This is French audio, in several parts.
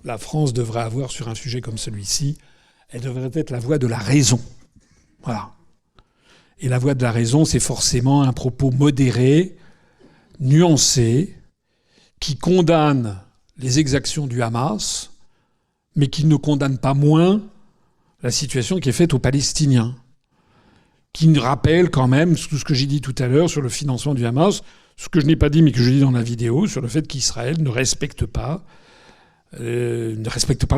la France devrait avoir sur un sujet comme celui-ci, elle devrait être la voix de la raison. Voilà. Et la voix de la raison, c'est forcément un propos modéré, nuancé, qui condamne les exactions du Hamas, mais qui ne condamne pas moins la situation qui est faite aux Palestiniens, qui rappelle quand même tout ce que j'ai dit tout à l'heure sur le financement du Hamas, ce que je n'ai pas dit mais que je dis dans la vidéo, sur le fait qu'Israël ne respecte pas le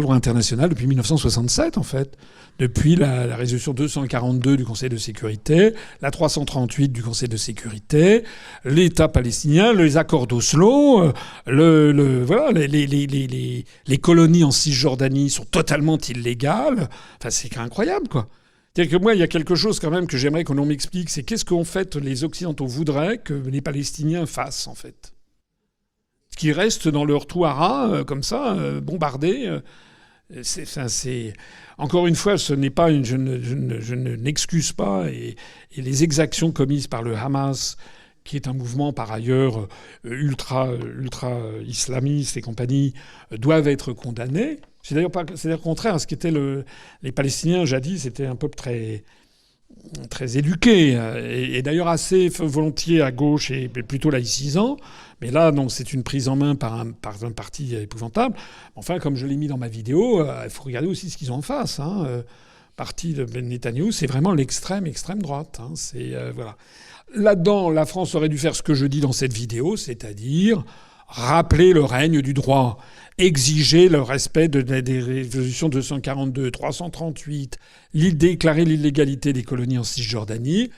droit international depuis 1967, en fait. Depuis la résolution 242 du Conseil de sécurité, la 338 du Conseil de sécurité, l'État palestinien, les accords d'Oslo, voilà, les colonies en Cisjordanie sont totalement illégales. Enfin, c'est incroyable, quoi. C'est-à-dire que moi, il y a quelque chose quand même que j'aimerais qu'on m'explique, c'est qu'est-ce qu'en fait les Occidentaux voudraient que les Palestiniens fassent, en fait. Qui restent dans leur trou à rats, comme ça, bombardés. Encore une fois, ce n'est pas je n'excuse pas et les exactions commises par le Hamas, qui est un mouvement par ailleurs ultra islamiste et compagnie, doivent être condamnées. C'est d'ailleurs contraire à ce qu'étaient les Palestiniens jadis. C'était un peuple très éduqué et d'ailleurs assez volontiers à gauche et plutôt laïcisant. Mais là, non, c'est une prise en main par un parti épouvantable. Enfin, comme je l'ai mis dans ma vidéo, il faut regarder aussi ce qu'ils ont en face. Parti de Netanyahou, c'est vraiment l'extrême droite. Voilà. Là-dedans, la France aurait dû faire ce que je dis dans cette vidéo, c'est-à-dire rappeler le règne du droit, exiger le respect des résolutions 242, 338, déclarer l'illégalité des colonies en Cisjordanie,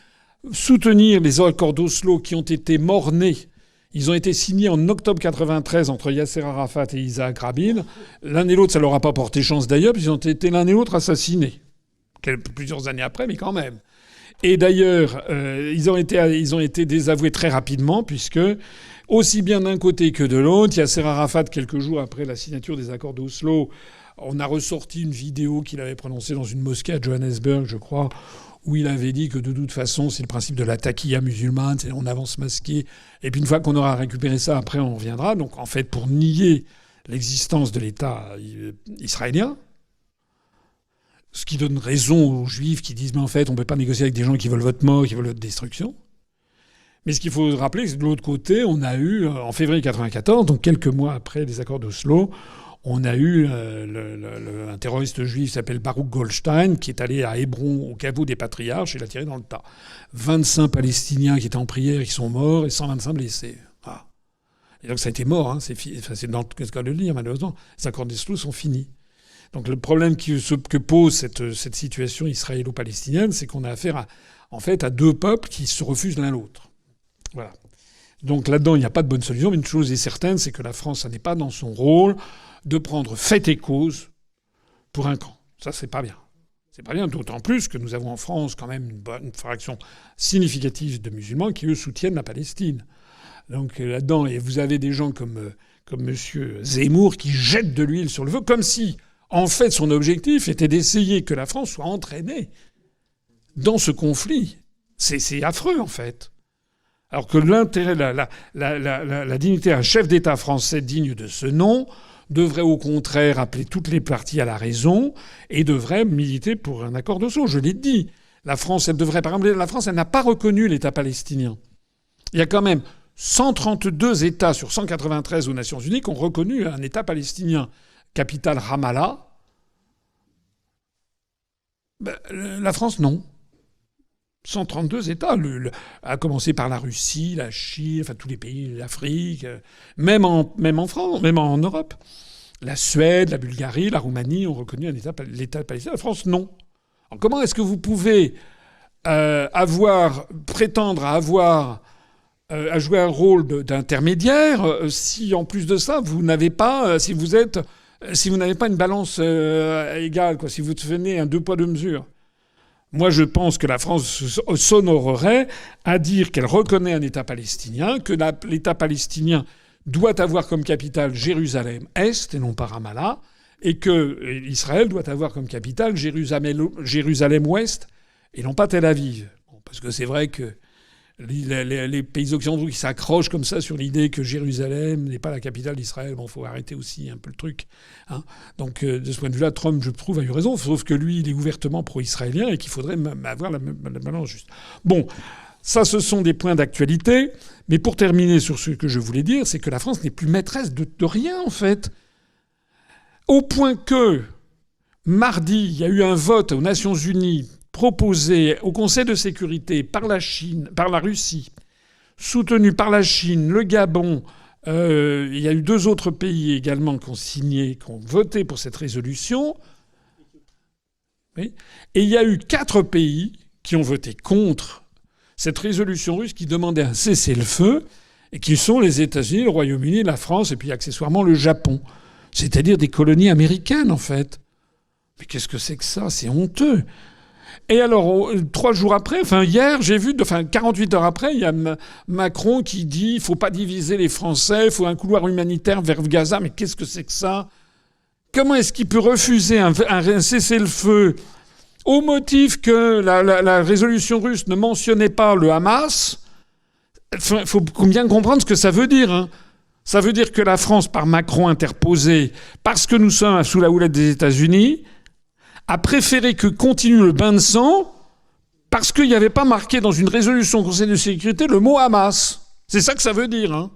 soutenir les accords d'Oslo qui ont été mort-nés. Ils ont été signés en octobre 1993 entre Yasser Arafat et Isaac Rabin. L'un et l'autre, ça leur a pas porté chance d'ailleurs, puisqu'ils ont été l'un et l'autre assassinés. Plusieurs années après, mais quand même. Et d'ailleurs, ils ont été désavoués très rapidement, puisque aussi bien d'un côté que de l'autre, Yasser Arafat, quelques jours après la signature des accords d'Oslo, on a ressorti une vidéo qu'il avait prononcée dans une mosquée à Johannesburg, je crois, où il avait dit que de toute façon, c'est le principe de la taquilla musulmane, c'est on avance masqué, et puis une fois qu'on aura récupéré ça, après on reviendra. Donc en fait, pour nier l'existence de l'État israélien, ce qui donne raison aux Juifs qui disent mais en fait, on ne peut pas négocier avec des gens qui veulent votre mort, qui veulent votre destruction. Mais ce qu'il faut rappeler, c'est que de l'autre côté, on a eu, en février 1994, donc quelques mois après les accords d'Oslo, on a eu un terroriste juif qui s'appelle Baruch Goldstein, qui est allé à Hébron, au caveau des patriarches, et l'a tiré dans le tas. 25 Palestiniens qui étaient en prière, qui sont morts, et 125 blessés. Voilà. Et donc ça a été mort, c'est dans le cas de le lire, malheureusement. Les accords d'Oslo sont finis. Donc le problème que pose cette situation israélo-palestinienne, c'est qu'on a affaire à deux peuples qui se refusent l'un l'autre. Voilà. Donc là-dedans, il n'y a pas de bonne solution, mais une chose est certaine, c'est que la France, ça n'est pas dans son rôle de prendre fait et cause pour un camp. Ça, c'est pas bien. C'est pas bien, d'autant plus que nous avons en France quand même une fraction significative de musulmans qui, eux, soutiennent la Palestine. Donc là-dedans, et vous avez des gens comme M. Zemmour qui jettent de l'huile sur le feu, comme si, en fait, son objectif était d'essayer que la France soit entraînée dans ce conflit. C'est affreux, en fait. Alors que l'intérêt, la dignité d'un chef d'État français digne de ce nom devrait au contraire appeler toutes les parties à la raison et devrait militer pour un accord d'Oslo. Je l'ai dit. La France, elle devrait, par exemple, la France, elle n'a pas reconnu l'État palestinien. Il y a quand même 132 États sur 193 aux Nations Unies qui ont reconnu un État palestinien. Capitale Ramallah. La France, non. 132 États, à commencer par la Russie, la Chine, enfin tous les pays d'Afrique, même en France, même en Europe. La Suède, la Bulgarie, la Roumanie ont reconnu l'État palestinien. La France, non. Alors comment est-ce que vous pouvez prétendre à jouer un rôle d'intermédiaire si en plus de ça vous n'avez pas, si vous n'avez pas une balance égale, quoi, si vous devenez un deux poids deux mesures? Moi, je pense que la France s'honorerait à dire qu'elle reconnaît un État palestinien, que l'État palestinien doit avoir comme capitale Jérusalem-Est et non pas Ramallah, et que Israël doit avoir comme capitale Jérusalem-Ouest et non pas Tel Aviv. Bon, parce que c'est vrai que les pays occidentaux qui s'accrochent comme ça sur l'idée que Jérusalem n'est pas la capitale d'Israël. Bon, faut arrêter aussi un peu le truc. Hein. Donc, de ce point de vue-là, Trump, je trouve, a eu raison. Sauf que lui, il est ouvertement pro-israélien et qu'il faudrait avoir la balance juste. Bon, ça, ce sont des points d'actualité. Mais pour terminer sur ce que je voulais dire, c'est que la France n'est plus maîtresse de rien, en fait. Au point que, mardi, il y a eu un vote aux Nations Unies proposé au Conseil de sécurité par la Chine, par la Russie, soutenu par la Chine, le Gabon. Il y a eu 2 autres pays également qui ont signé, qui ont voté pour cette résolution. Oui. Et il y a eu 4 pays qui ont voté contre cette résolution russe qui demandait un cessez-le-feu, et qui sont les États-Unis, le Royaume-Uni, la France et puis accessoirement le Japon. C'est-à-dire des colonies américaines, en fait. Mais qu'est-ce que c'est que ça ? C'est honteux. Et alors, 3 jours après, hier, j'ai vu, 48 heures après, il y a Macron qui dit « il ne faut pas diviser les Français, il faut un couloir humanitaire vers Gaza ». Mais qu'est-ce que c'est que ça ? Comment est-ce qu'il peut refuser un cessez-le-feu au motif que la résolution russe ne mentionnait pas le Hamas ? Il faut bien comprendre ce que ça veut dire. Hein. Ça veut dire que la France, par Macron interposé, parce que nous sommes sous la houlette des États-Unis, a préféré que continue le bain de sang parce qu'il n'y avait pas marqué dans une résolution du Conseil de sécurité le mot Hamas. C'est ça que ça veut dire. Hein.